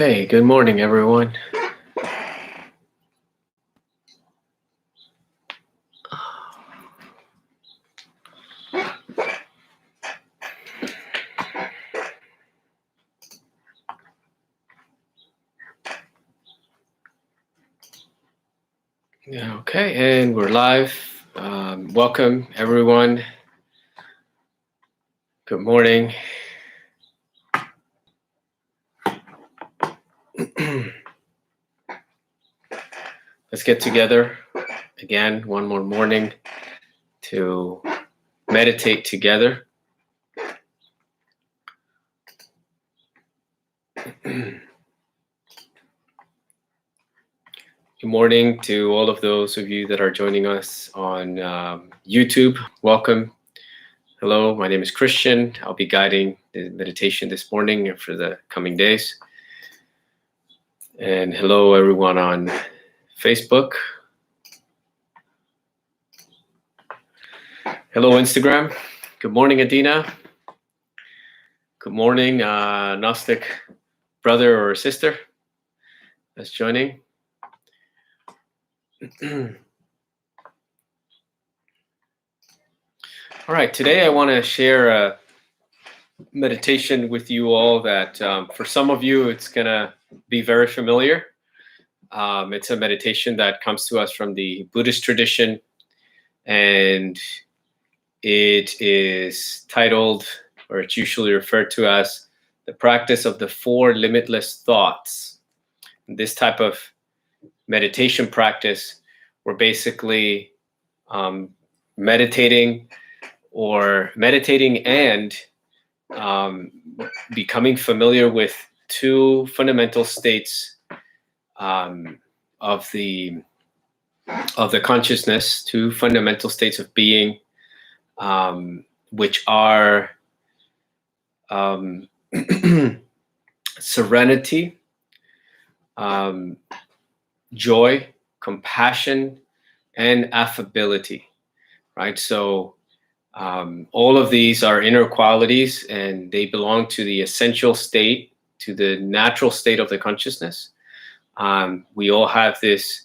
Hey, good morning, everyone. Yeah, okay, and we're live. Welcome, everyone. Good morning. Let's get together again one more morning to meditate together. Good morning to all of those of you that are joining us on YouTube. Welcome. Hello, my name is Christian. I'll be guiding the meditation this morning and for the coming days. And hello, everyone on Facebook. Hello, Instagram. Good morning, Adina. Good morning, Gnostic brother or sister that's joining. All right, today I want to share a meditation with you all that for some of you it's going to be very familiar. It's a meditation that comes to us from the Buddhist tradition, and it is titled, or it's usually referred to as, the practice of the four limitless thoughts. This type of meditation practice, we're basically meditating and becoming familiar with two fundamental states of the consciousness, two fundamental states of being, which are serenity, joy, compassion, and affability, right? So all of these are inner qualities, and they belong to the essential state, to the natural state of the consciousness. We all have this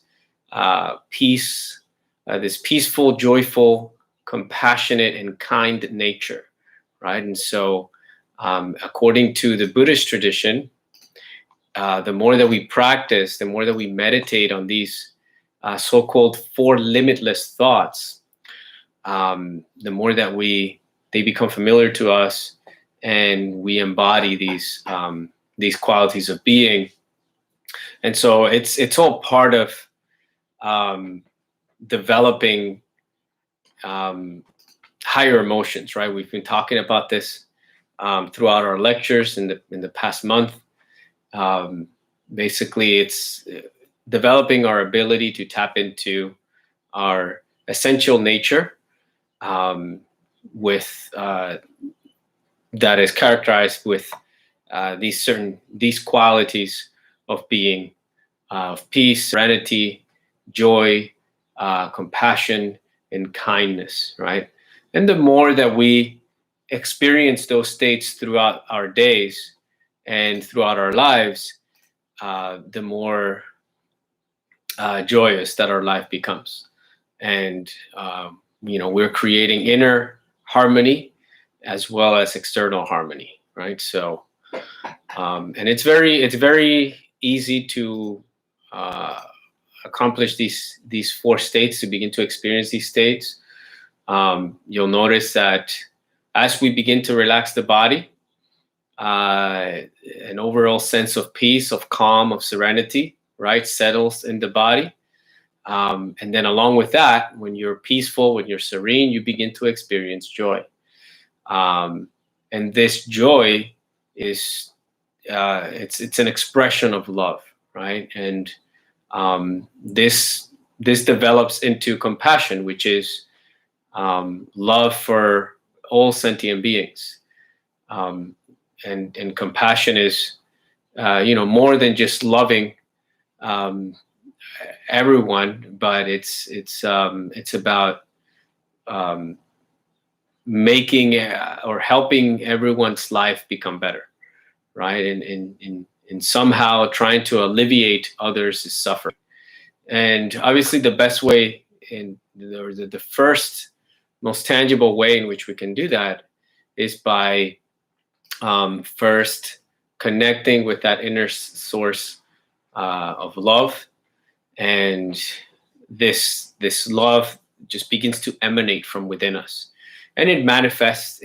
peace, this peaceful, joyful, compassionate, and kind nature, right? And so according to the Buddhist tradition, the more that we practice, the more that we meditate on these so-called four limitless thoughts, the more that they become familiar to us, and we embody these qualities of being. And so it's all part of developing higher emotions, right? We've been talking about this throughout our lectures in the past month. Basically, it's developing our ability to tap into our essential nature, with that is characterized with these qualities of being, of peace, serenity, joy, compassion, and kindness, right? And the more that we experience those states throughout our days and throughout our lives, the more joyous that our life becomes. And we're creating inner harmony as well as external harmony, right? So and it's very easy to accomplish these four states, to begin to experience these states. You'll notice that as we begin to relax the body, an overall sense of peace, of calm, of serenity, right, settles in the body. And then along with that, when you're peaceful, when you're serene, you begin to experience joy. And this joy is it's an expression of love, right? And this develops into compassion, which is love for all sentient beings. And compassion is more than just loving everyone, but it's about making or helping everyone's life become better, right? In somehow trying to alleviate others' suffering. And obviously, the best way, in the first most tangible way in which we can do that is by first connecting with that inner source of love, and this love just begins to emanate from within us, and it manifests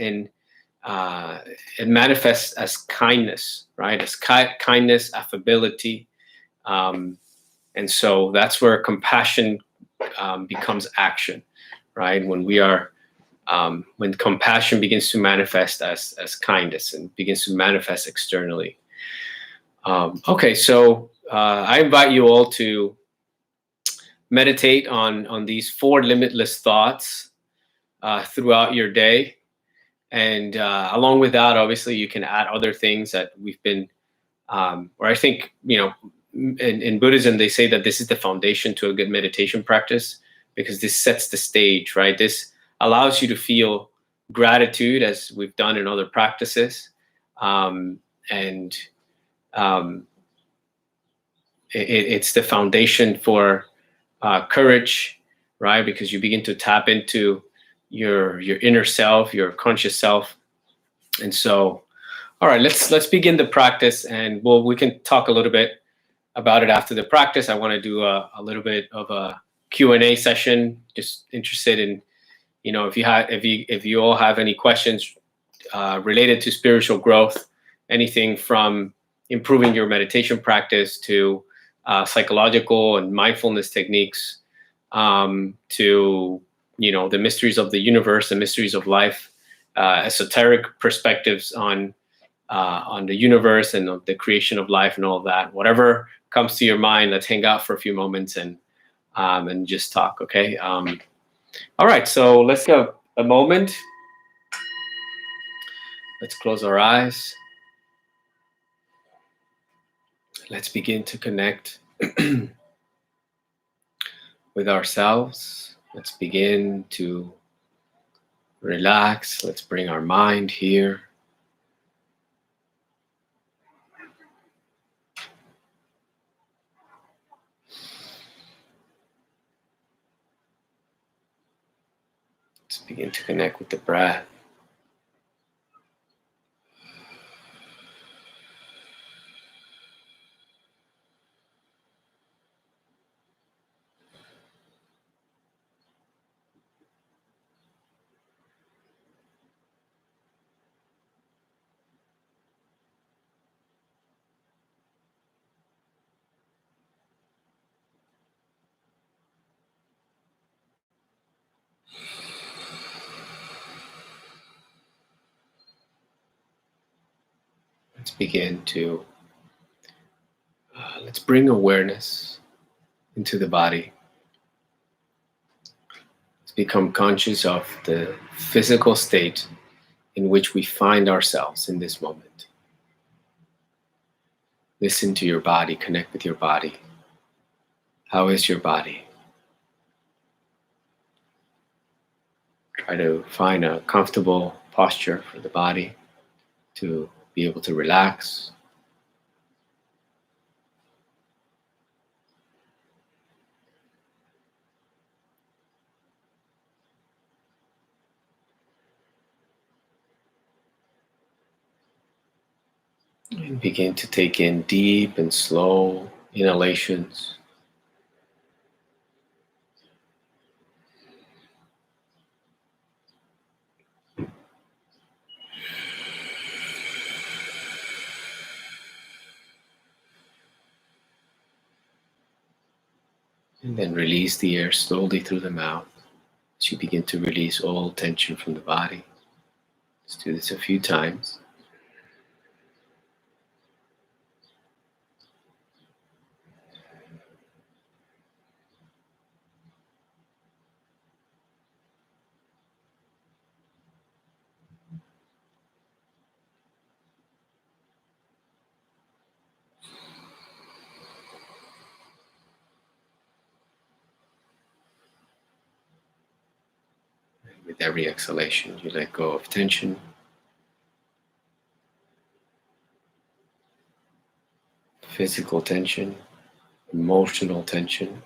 as kindness, right? As kindness, affability, and so that's where compassion becomes action, right? When compassion begins to manifest as kindness and begins to manifest externally. Okay, so I invite you all to meditate on these 4 limitless thoughts throughout your day. And along with that, obviously, you can add other things that we've been, or I think, in Buddhism, they say that this is the foundation to a good meditation practice, because this sets the stage, right? This allows you to feel gratitude, as we've done in other practices. And it's the foundation for courage, right? Because you begin to tap into your inner self, your conscious self. And so, all right, let's begin the practice, and we can talk a little bit about it after the practice. I want to do a little bit of a Q&A session. Just interested in, if you all have any questions related to spiritual growth, anything from improving your meditation practice to psychological and mindfulness techniques, to the mysteries of the universe, the mysteries of life, esoteric perspectives on the universe and the creation of life and all of that. Whatever comes to your mind, let's hang out for a few moments and just talk. Okay. All right. So let's go a moment. Let's close our eyes. Let's begin to connect with ourselves. Let's begin to relax. Let's bring our mind here. Let's begin to connect with the breath. Let's begin to, let's bring awareness into the body. Let's become conscious of the physical state in which we find ourselves in this moment. Listen to your body, connect with your body. How is your body? Try to find a comfortable posture for the body to be able to relax. And begin to take in deep and slow inhalations. And then release the air slowly through the mouth as you begin to release all tension from the body. Let's do this a few times. With every exhalation, you let go of tension. physical tension, emotional tension.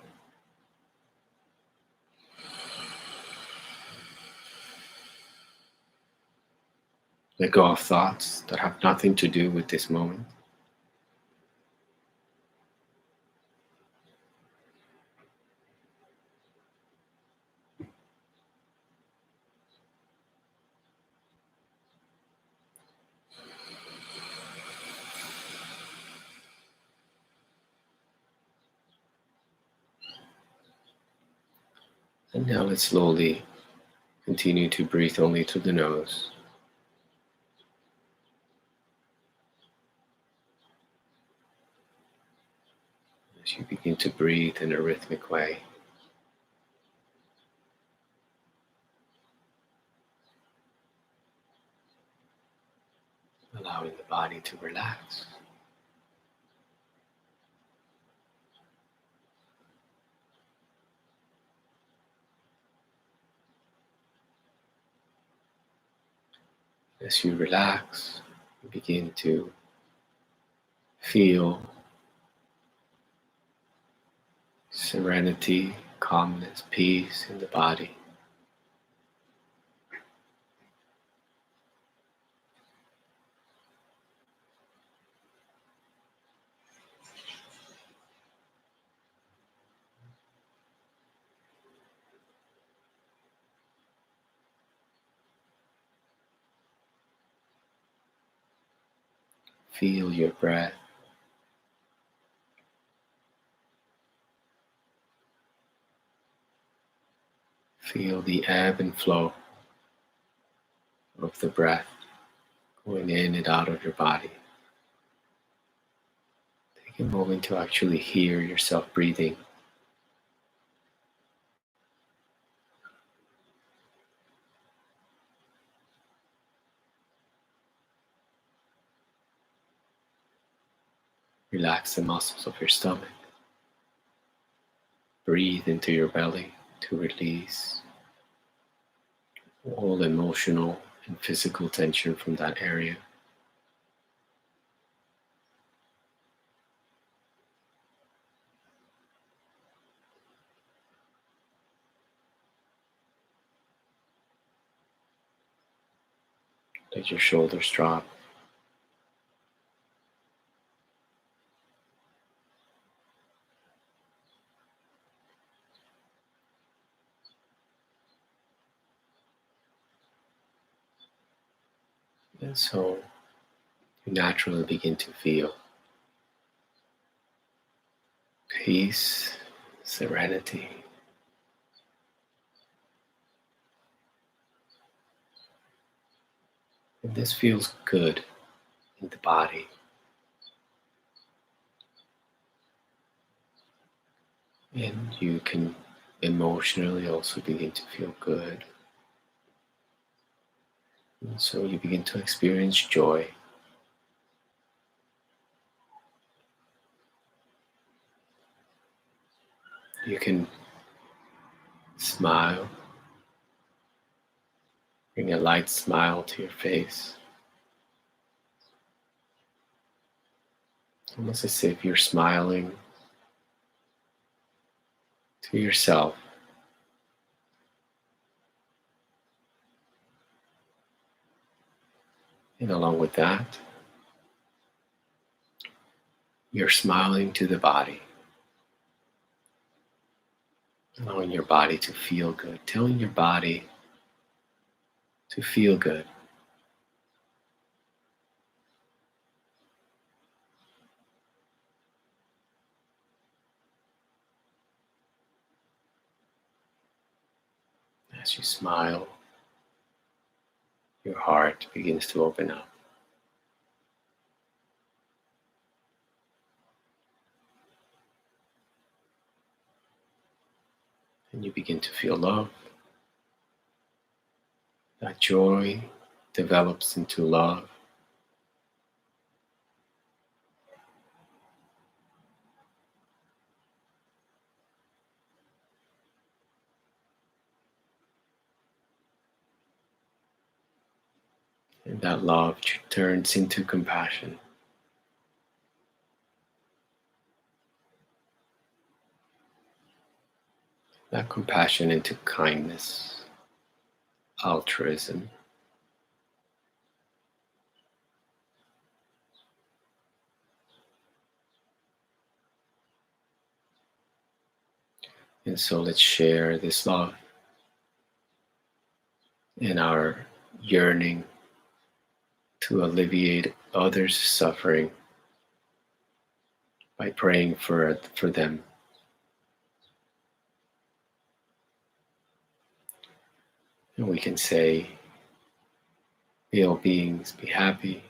Let go of thoughts that have nothing to do with this moment. And now let's slowly continue to breathe only through the nose. As you begin to breathe in a rhythmic way, allowing the body to relax. As you relax, you begin to feel serenity, calmness, peace in the body. Feel your breath. Feel the ebb and flow of the breath going in and out of your body. Take a moment to actually hear yourself breathing. Relax the muscles of your stomach. Breathe into your belly to release all emotional and physical tension from that area. Let your shoulders drop. And so you naturally begin to feel peace, serenity. And this feels good in the body. And you can emotionally also begin to feel good. And so you begin to experience joy. You can smile, bring a light smile to your face, almost as if you're smiling to yourself. And along with that, you're smiling to the body, allowing your body to feel good, telling your body to feel good. As you smile, your heart begins to open up. And you begin to feel love. That joy develops into love. And that love turns into compassion. that compassion into kindness, altruism. And so let's share this love in our yearning to alleviate others' suffering by praying for them. And we can say, may all beings be happy,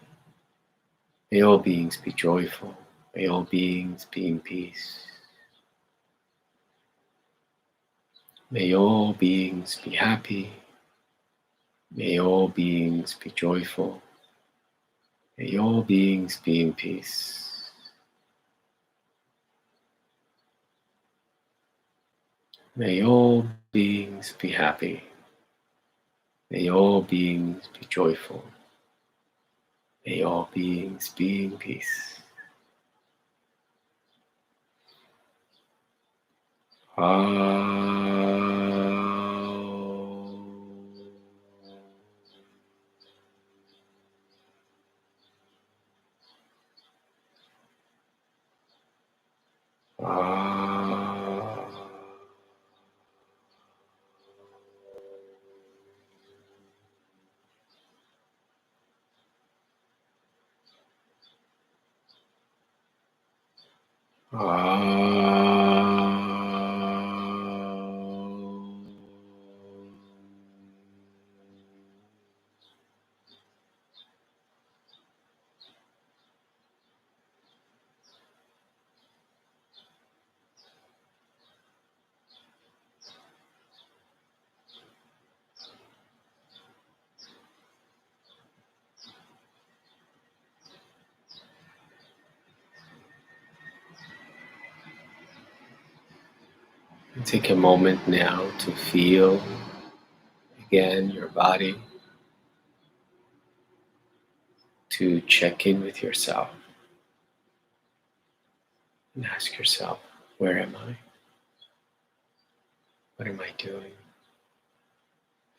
may all beings be joyful, may all beings be in peace. May all beings be happy, may all beings be joyful, may all beings be in peace. May all beings be happy, may all beings be joyful, may all beings be in peace. Take a moment now to feel again your body, to check in with yourself and ask yourself, where am I? What am I doing?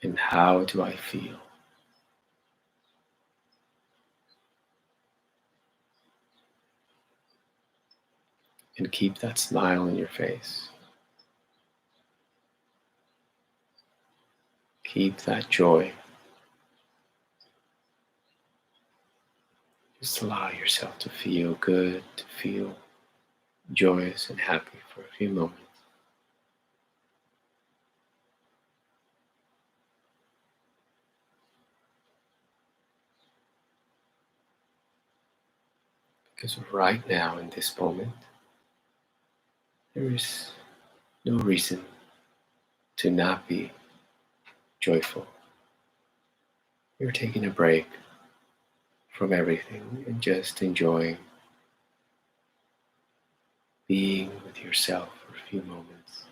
And how do I feel? And keep that smile on your face. Keep that joy. Just allow yourself to feel good, to feel joyous and happy for a few moments. Because right now, in this moment, there is no reason to not be joyful. You're taking a break from everything and just enjoying being with yourself for a few moments.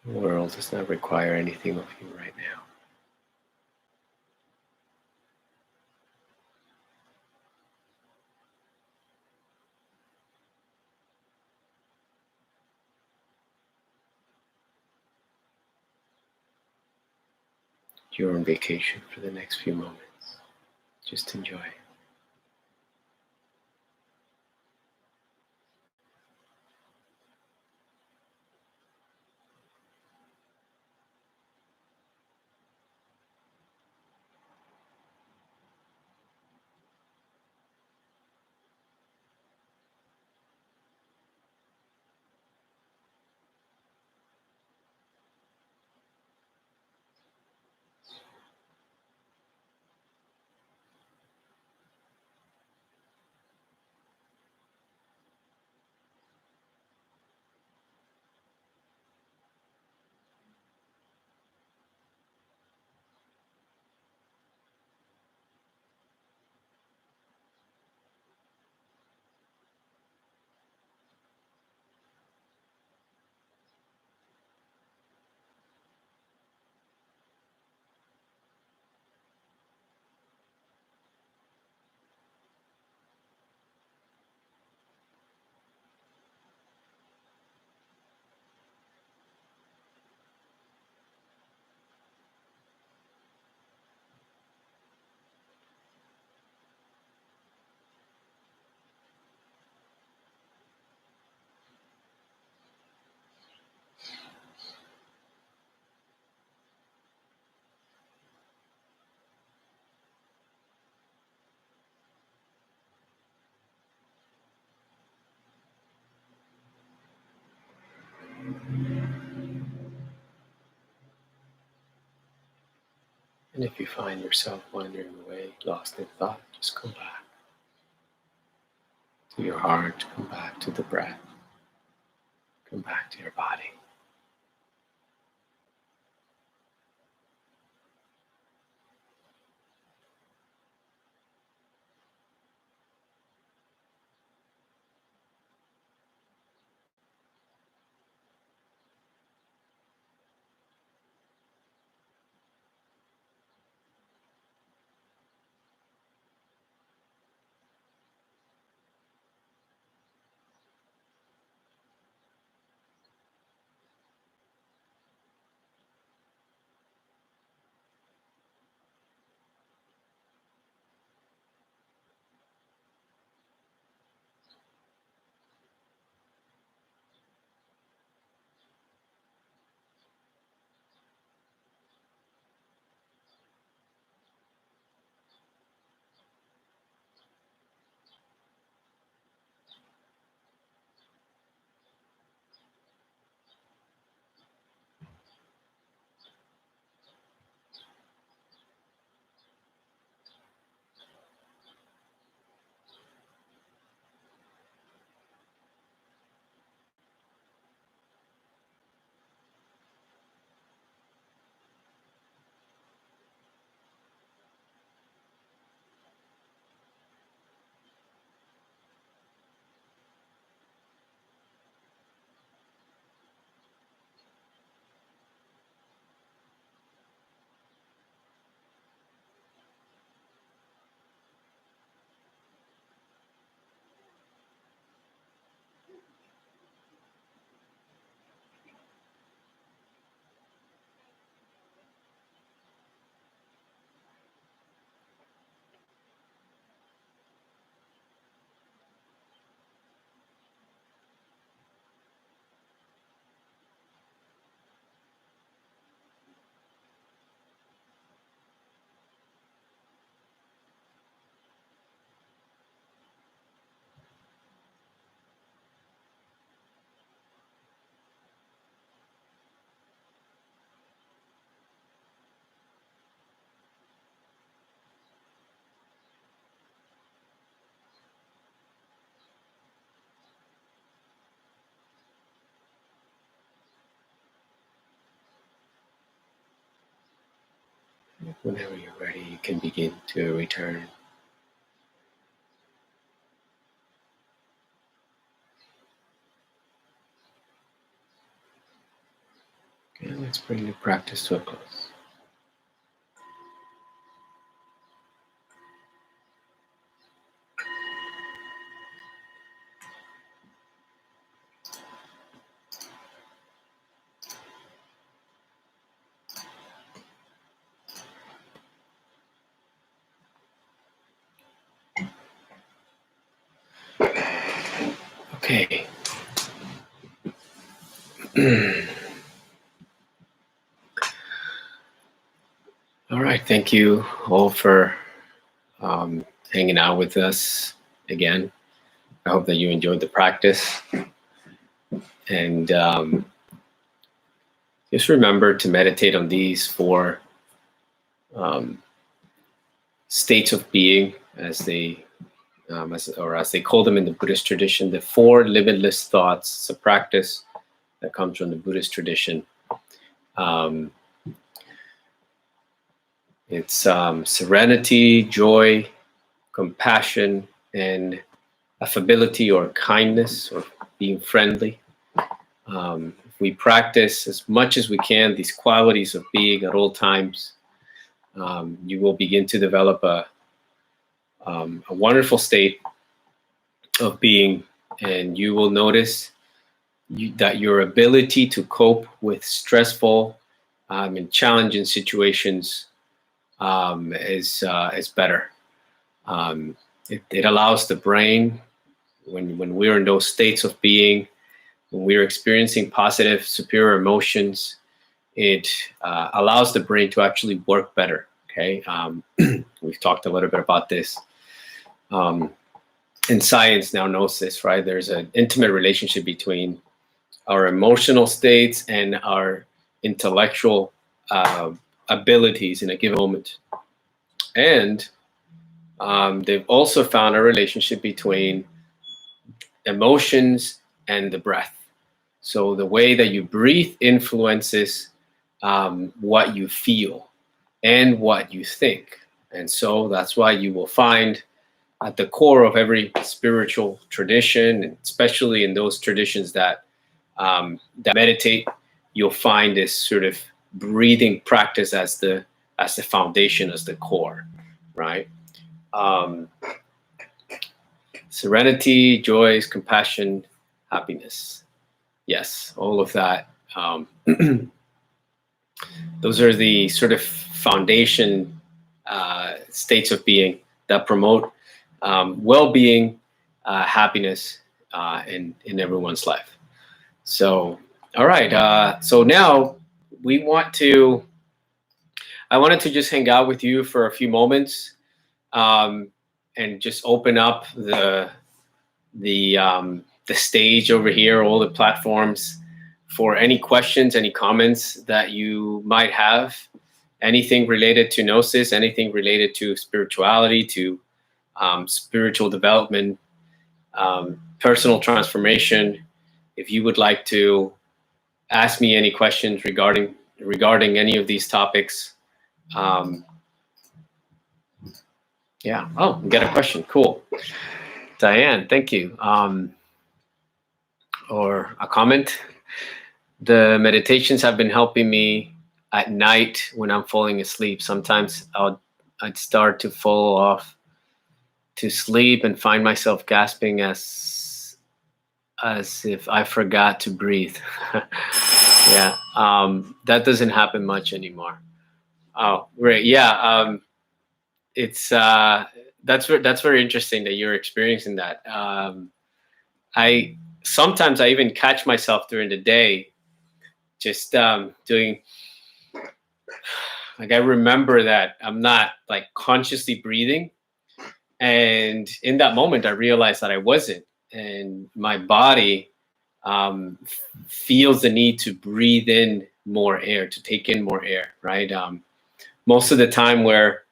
The world does not require anything of you right now. You're on vacation for the next few moments. Just enjoy. And if you find yourself wandering away, lost in thought, just come back to your heart, come back to the breath, come back to your body. Whenever you're ready, you can begin to return. Okay, let's bring the practice to a close. Okay. All right. Thank you all for hanging out with us again. I hope that you enjoyed the practice. And just remember to meditate on these four states of being, as they call them in the Buddhist tradition, the four limitless thoughts. It's a practice that comes from the Buddhist tradition. It's serenity, joy, compassion, and affability or kindness or being friendly. If we practice as much as we can these qualities of being at all times, you will begin to develop a wonderful state of being, and you will notice that your ability to cope with stressful and challenging situations is better. It allows the brain, when we're in those states of being, when we're experiencing positive, superior emotions, it allows the brain to actually work better. Okay, we've talked a little bit about this. And science now knows this, right? There's an intimate relationship between our emotional states and our intellectual abilities in a given moment. And they've also found a relationship between emotions and the breath. So the way that you breathe influences what you feel and what you think. And so that's why you will find at the core of every spiritual tradition, and especially in those traditions that meditate, you'll find this sort of breathing practice as the foundation, as the core, right? Serenity, joy, compassion, happiness. Yes, all of that. Those are the sort of foundation states of being that promote well-being, happiness in everyone's life. So, all right. So now I wanted to just hang out with you for a few moments and just open up the stage over here, all the platforms, for any questions, any comments that you might have, anything related to Gnosis, anything related to spirituality, to spiritual development, personal transformation. If you would like to ask me any questions regarding any of these topics, yeah. Oh, we got a question. Cool. Diane, thank you. Or a comment. The meditations have been helping me at night when I'm falling asleep. Sometimes I'd start to fall off to sleep and find myself gasping as if I forgot to breathe. Yeah, that doesn't happen much anymore. Oh, great. Yeah, it's that's very interesting that you're experiencing that. I sometimes I even catch myself during the day just doing, like, I remember that I'm not like consciously breathing, and in that moment I realized that I wasn't, and my body feels the need to breathe in more air, to take in more air, right? Most of the time where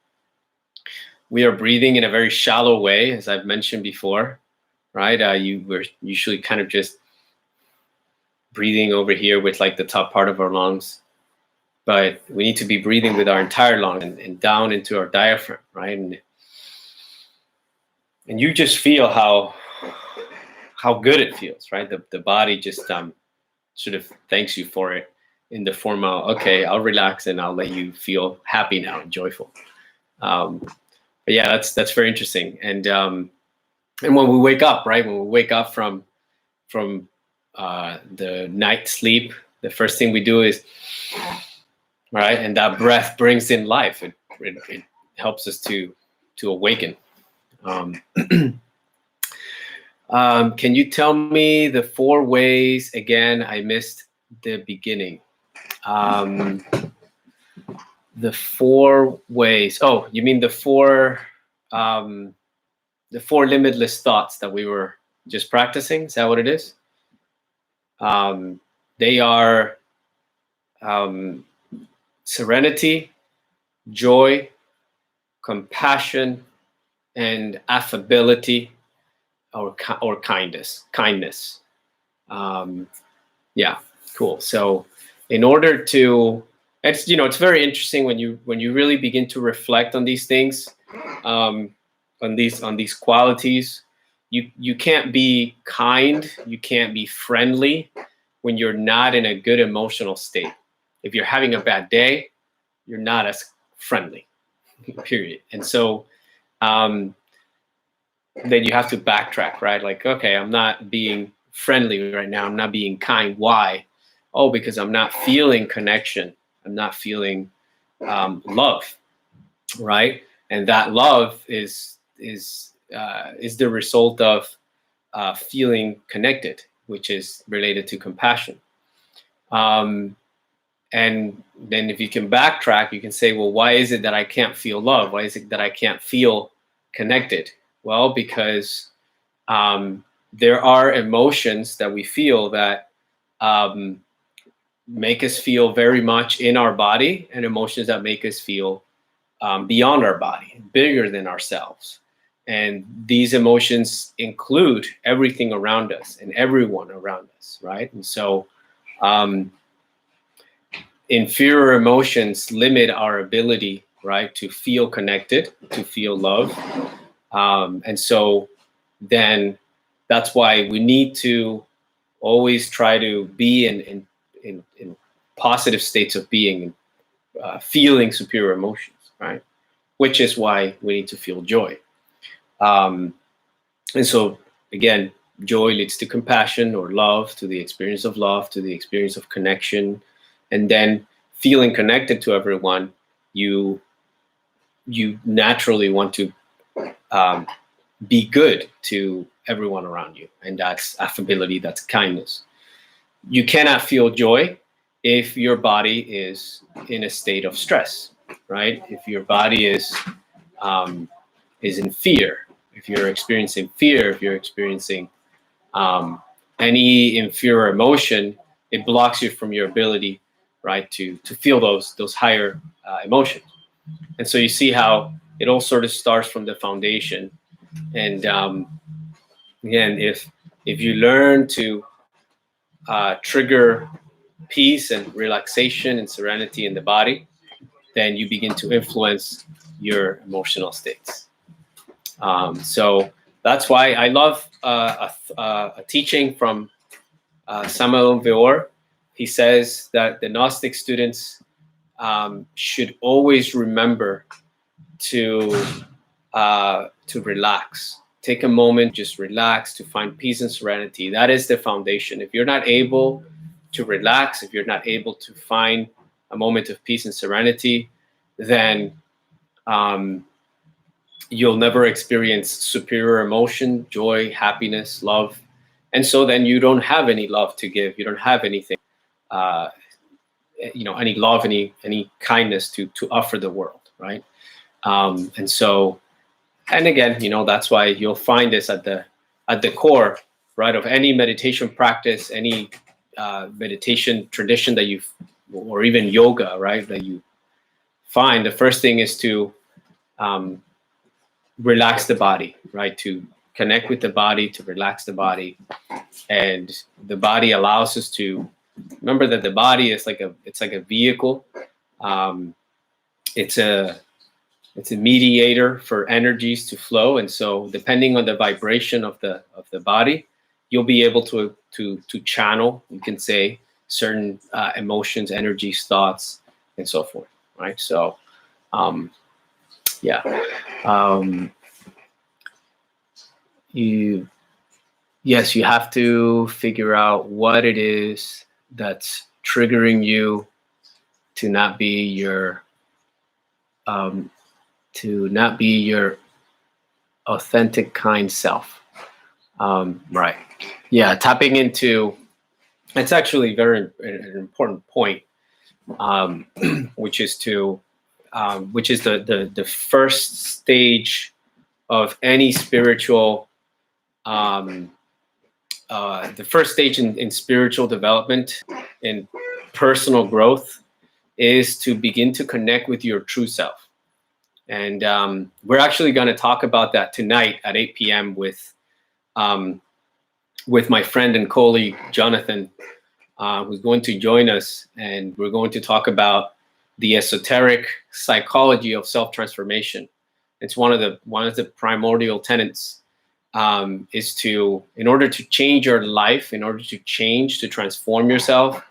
we are breathing in a very shallow way, as I've mentioned before, right? We're usually kind of just breathing over here with like the top part of our lungs, but we need to be breathing with our entire lung and down into our diaphragm, right? And you just feel how good it feels, right? The body just sort of thanks you for it in the form of, okay, I'll relax and I'll let you feel happy now and joyful. But yeah, that's very interesting. And when we wake up, right? When we wake up from the night sleep, the first thing we do is, right, and that breath brings in life. It helps us to awaken. Can you tell me the 4 ways again? I missed the beginning. The 4 ways. Oh, you mean the 4 limitless thoughts that we were just practicing? Is that what it is? They are serenity, joy, compassion, and affability, or kindness. Yeah, cool. So in order to, it's very interesting when you really begin to reflect on these things, on these qualities. You can't be kind, you can't be friendly when you're not in a good emotional state. If you're having a bad day, you're not as friendly, period. And so then you have to backtrack, right? Like, okay, I'm not being friendly right now. I'm not being kind. Why? Oh, because I'm not feeling connection. I'm not feeling love, right? And that love is the result of feeling connected, which is related to compassion. And then if you can backtrack, you can say, well, why is it that I can't feel love? Why is it that I can't feel connected? Well, because there are emotions that we feel that make us feel very much in our body, and emotions that make us feel beyond our body, bigger than ourselves. And these emotions include everything around us and everyone around us, right? And so inferior emotions limit our ability, right, to feel connected, to feel love. And so then that's why we need to always try to be in positive states of being, feeling superior emotions, right? Which is why we need to feel joy. And so again, joy leads to compassion or love, to the experience of love, to the experience of connection. And then feeling connected to everyone, you naturally want to be good to everyone around you. And that's affability, that's kindness. You cannot feel joy if your body is in a state of stress, right? If your body is in fear, if you're experiencing fear, if you're experiencing any inferior emotion, it blocks you from your ability, right, to feel those higher emotions. And so you see how it all sort of starts from the foundation. And again, if you learn to trigger peace and relaxation and serenity in the body, then you begin to influence your emotional states. So that's why I love a teaching from Samuel Weor. He says that the Gnostic students should always remember to relax. Take a moment, just relax, to find peace and serenity. That is the foundation. If you're not able to relax, if you're not able to find a moment of peace and serenity, then you'll never experience superior emotion, joy, happiness, love. And so then you don't have any love to give. You don't have anything, any love, any kindness to offer the world, right? And so, and again, that's why you'll find this at the core, right, of any meditation practice, any meditation tradition that or even yoga, right, that you find. The first thing is to relax the body, right, to connect with the body, to relax the body. And the body allows us to remember that the body is like a vehicle. It's a mediator for energies to flow. And so depending on the vibration of the body, you'll be able to channel, you can say, certain emotions, energies, thoughts, and so forth, right? So you have to figure out what it is that's triggering you to not be your authentic, kind self. Right. Yeah. Tapping into, it's actually an important point, which is the first stage of any spiritual, the first stage in spiritual development and personal growth is to begin to connect with your true self. And we're actually going to talk about that tonight at 8 p.m. with my friend and colleague, Jonathan, who's going to join us. And we're going to talk about the esoteric psychology of self-transformation. It's one of the primordial tenets, is to, in order to change your life, in order to transform yourself,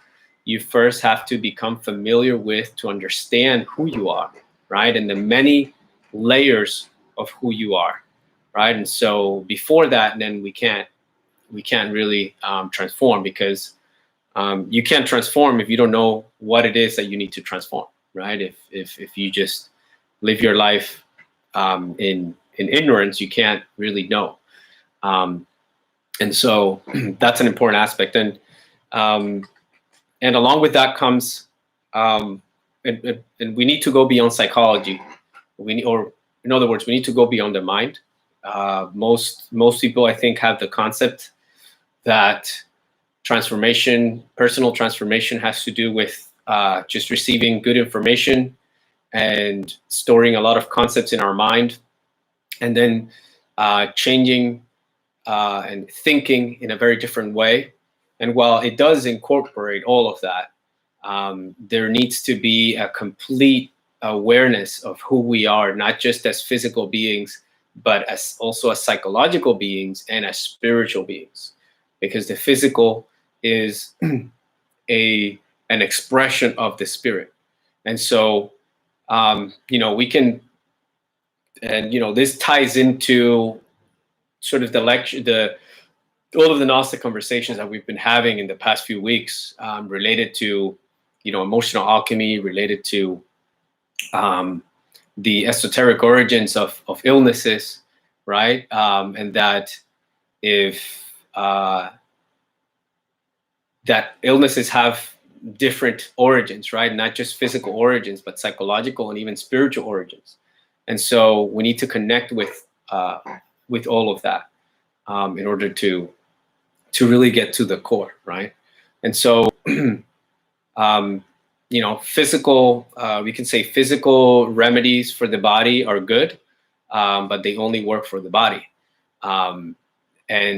you first have to become familiar with, to understand who you are, right? And the many layers of who you are, right? And so before that, then we can't really transform, because you can't transform if you don't know what it is that you need to transform, right? If you just live your life in ignorance, you can't really know. And so that's an important aspect. And along with that comes, and we need to go beyond psychology. Or in other words, we need to go beyond the mind. Most people, I think, have the concept that transformation, personal transformation has to do with just receiving good information and storing a lot of concepts in our mind, and then changing and thinking in a very different way. And while it does incorporate all of that, there needs to be a complete awareness of who we are, not just as physical beings, but as also as psychological beings and as spiritual beings, because the physical is an expression of the spirit. And so, we can, and this ties into sort of the lecture, all of the Gnostic conversations that we've been having in the past few weeks, related to, emotional alchemy, related to the esoteric origins of illnesses, right? And that if that illnesses have different origins, right? Not just physical origins, but psychological and even spiritual origins. And so we need to connect with all of that in order to really get to the core, right? And so, physical, we can say physical remedies for the body are good, but they only work for the body. And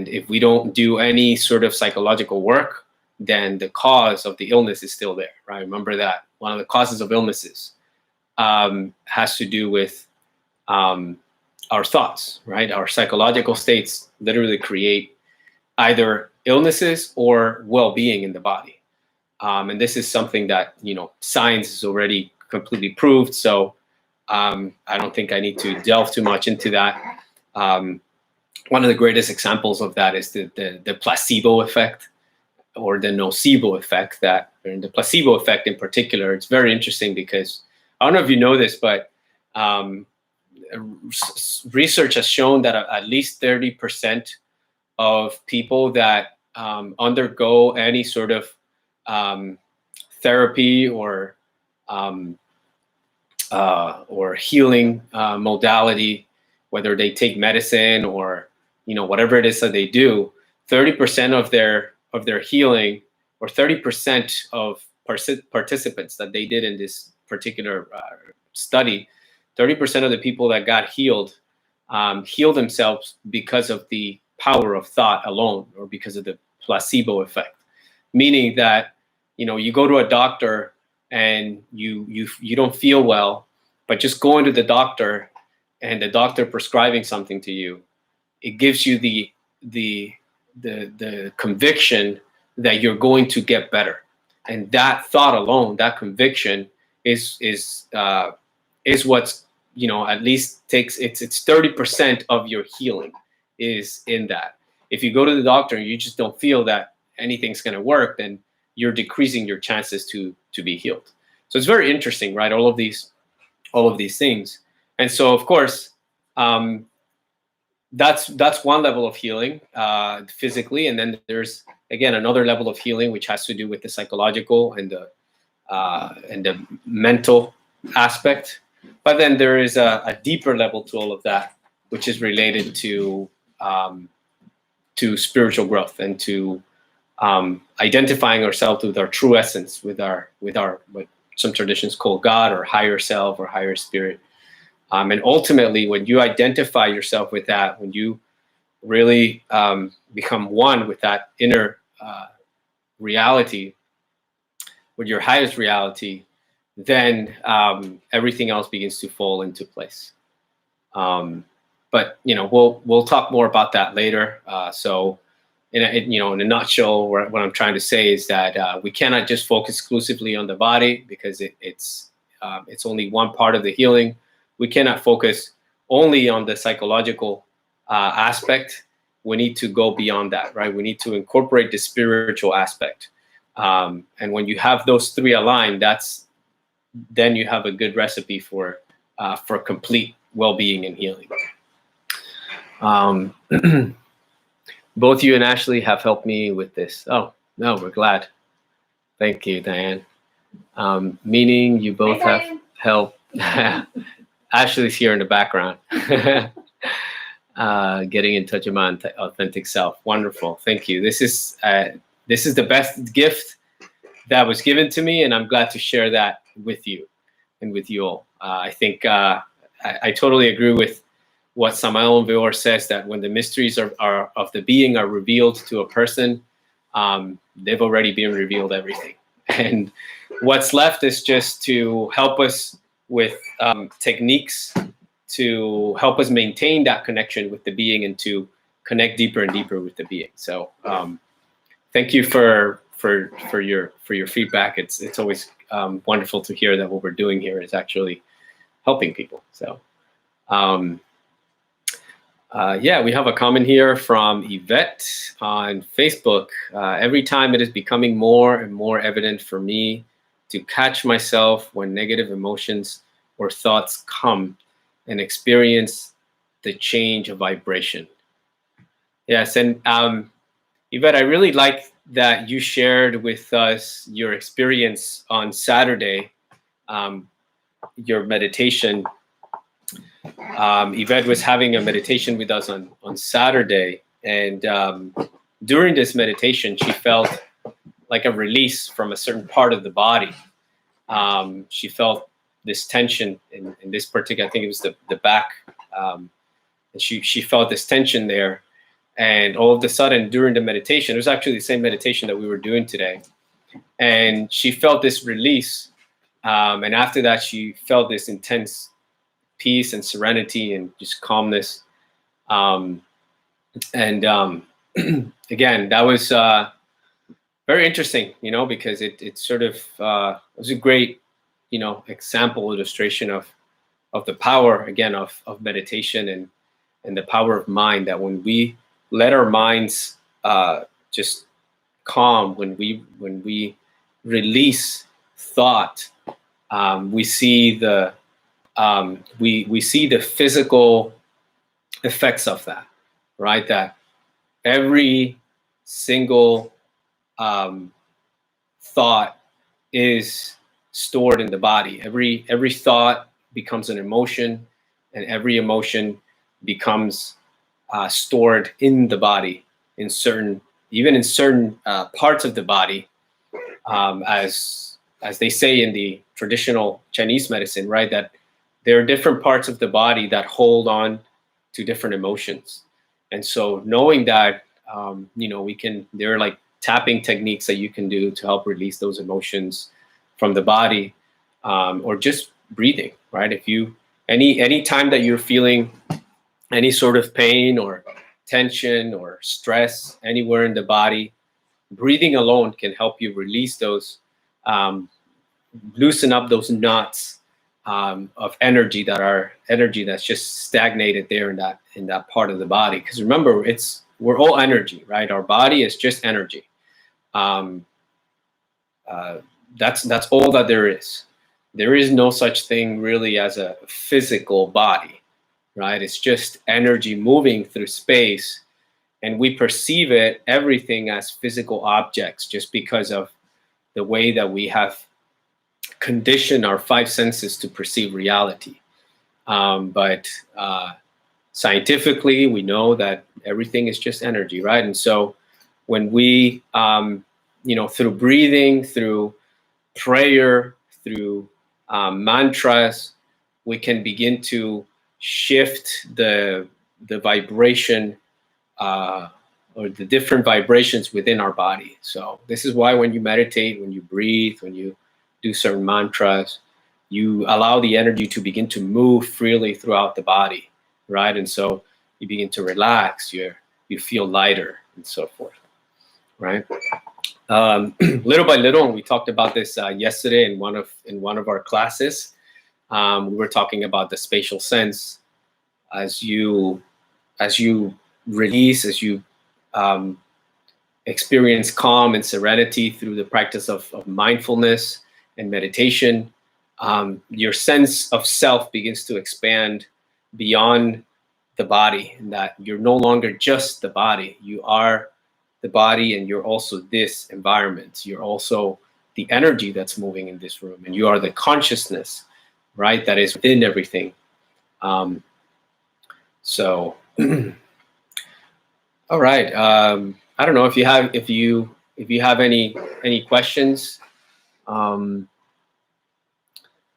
if we don't do any sort of psychological work, then the cause of the illness is still there, right? Remember that one of the causes of illnesses has to do with our thoughts, right? Our psychological states literally create either illnesses or well-being in the body. And this is something that, science has already completely proved. So I don't think I need to delve too much into that. One of the greatest examples of that is the placebo effect, or the nocebo effect. And the placebo effect in particular, it's very interesting because I don't know if you know this, but research has shown that at least 30% of people that undergo any sort of therapy or healing modality, whether they take medicine or whatever it is that they do, 30% of their healing, or 30% of participants that they did in this particular study, 30% of the people that got healed themselves because of the power of thought alone, or because of the placebo effect. Meaning that you go to a doctor and you don't feel well, but just going to the doctor and the doctor prescribing something to you, it gives you the conviction that you're going to get better. And that thought alone, that conviction is what's, at least takes, it's 30% of your healing is in that. If you go to the doctor and you just don't feel that anything's going to work, then you're decreasing your chances to be healed. So it's very interesting, right? All of these things. And so, of course, that's one level of healing physically, and then there's again another level of healing which has to do with the psychological and the mental aspect. But then there is a deeper level to all of that, which is related to spiritual growth and to identifying ourselves with our true essence, with what some traditions call God or higher self or higher spirit. And ultimately, when you identify yourself with that, when you really become one with that inner reality, with your highest reality, then everything else begins to fall into place. But we'll talk more about that later. So, in a nutshell, what I'm trying to say is that we cannot just focus exclusively on the body, because it's only one part of the healing. We cannot focus only on the psychological aspect. We need to go beyond that, right? We need to incorporate the spiritual aspect. And when you have those three aligned, then you have a good recipe for complete well-being and healing. Both you and Ashley have helped me with this. Oh, no, we're glad. Thank you, Diane. Meaning you both have helped. Ashley's here in the background. Getting in touch with my authentic self. Wonderful. Thank you. This is this is the best gift that was given to me, and I'm glad to share that with you and with you all. I think I totally agree with what Samael Aun Weor says, that when the mysteries are of the being are revealed to a person, they've already been revealed everything. And what's left is just to help us with techniques to help us maintain that connection with the being and to connect deeper and deeper with the being. So thank you for your feedback. It's always wonderful to hear that what we're doing here is actually helping people. So yeah, we have a comment here from Yvette on Facebook. Every time it is becoming more and more evident for me to catch myself when negative emotions or thoughts come and experience the change of vibration. Yes, and Yvette, I really like that you shared with us your experience on Saturday, your meditation. Yvette was having a meditation with us on Saturday, and during this meditation, she felt like a release from a certain part of the body. She felt this tension in this particular, I think it was the back, and she felt this tension there. And all of a sudden, during the meditation, it was actually the same meditation that we were doing today, and she felt this release. And after that, she felt this intense peace and serenity and just calmness. And again, that was very interesting, you know, because it sort of was a great, you know, example, illustration of the power, again, of meditation and the power of mind, that when we let our minds just calm, when we release thought, we see the we see the physical effects of that, right? That every single thought is stored in the body. Every thought becomes an emotion, and every emotion becomes stored in the body, in certain parts of the body, as they say in the traditional Chinese medicine, right? That there are different parts of the body that hold on to different emotions. And so knowing that, you know, there are like tapping techniques that you can do to help release those emotions from the body, or just breathing, right? If you, any time that you're feeling any sort of pain or tension or stress anywhere in the body, breathing alone can help you release those, loosen up those knots of energy that's just stagnated there in that part of the body. Because remember, we're all energy, right? Our body is just energy. That's all that there is. There is no such thing really as a physical body, right? It's just energy moving through space, and we perceive everything as physical objects just because of the way that we have conditioned our five senses to perceive reality. But scientifically, we know that everything is just energy, right? And so when we, you know, through breathing, through prayer, through mantras, we can begin to shift the vibration, or the different vibrations within our body. So this is why when you meditate, when you breathe, when you do certain mantras, you allow the energy to begin to move freely throughout the body, right? And so you begin to relax, you feel lighter, and so forth, right? Little by little, and we talked about this yesterday in one of our classes. We were talking about the spatial sense. As you release, as you experience calm and serenity through the practice of mindfulness and meditation, your sense of self begins to expand beyond the body, and that you're no longer just the body. You are the body, and you're also this environment. You're also the energy that's moving in this room, and you are the consciousness, right, that is within everything. So all right, I don't know if you if you have any questions,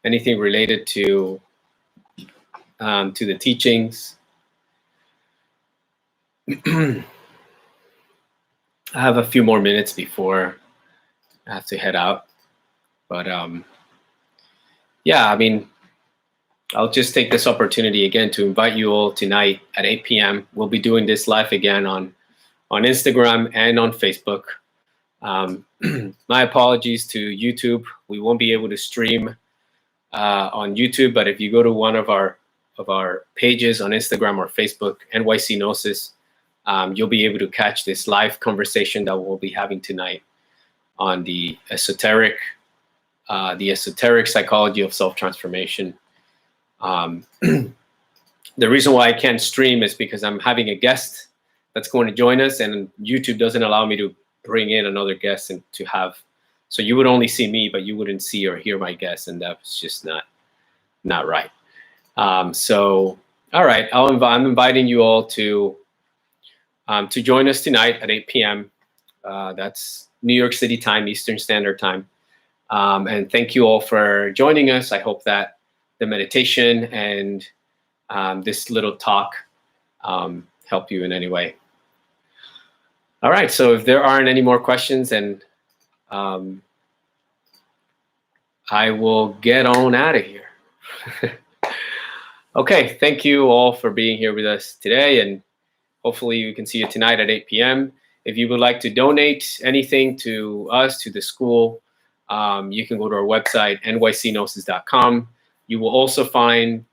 anything related to the teachings. I have a few more minutes before I have to head out, but yeah, I mean, I'll just take this opportunity again to invite you all tonight at 8 p.m. We'll be doing this live again on Instagram and on Facebook. My apologies to YouTube. We won't be able to stream on YouTube, but if you go to one of our pages on Instagram or Facebook, NYC Gnosis, you'll be able to catch this live conversation that we'll be having tonight on the esoteric psychology of self-transformation. The reason why I can't stream is because I'm having a guest that's going to join us, and YouTube doesn't allow me to bring in another guest and to have, so you would only see me, but you wouldn't see or hear my guest, and that's just not right. So, all right, I'm inviting you all to join us tonight at 8 p.m. That's New York City time, Eastern Standard Time. And thank you all for joining us. I hope that the meditation and this little talk help you in any way. All right, so if there aren't any more questions, and I will get on out of here. Okay, thank you all for being here with us today, and hopefully we can see you tonight at 8 p.m. If you would like to donate anything to us, to the school, you can go to our website, nycgnosis.com. You will also find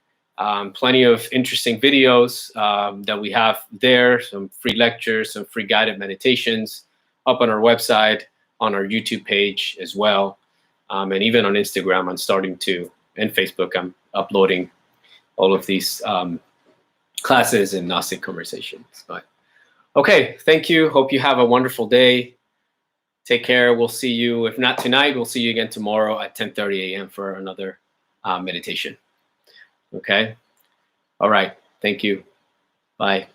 plenty of interesting videos that we have there, some free lectures, some free guided meditations up on our website, on our YouTube page as well, and even on Instagram. I'm starting to, and Facebook, I'm uploading all of these classes and Gnostic conversations. But okay, thank you. Hope you have a wonderful day. Take care. We'll see you, if not tonight, we'll see you again tomorrow at 10:30 a.m. for another meditation. Okay. All right. Thank you. Bye.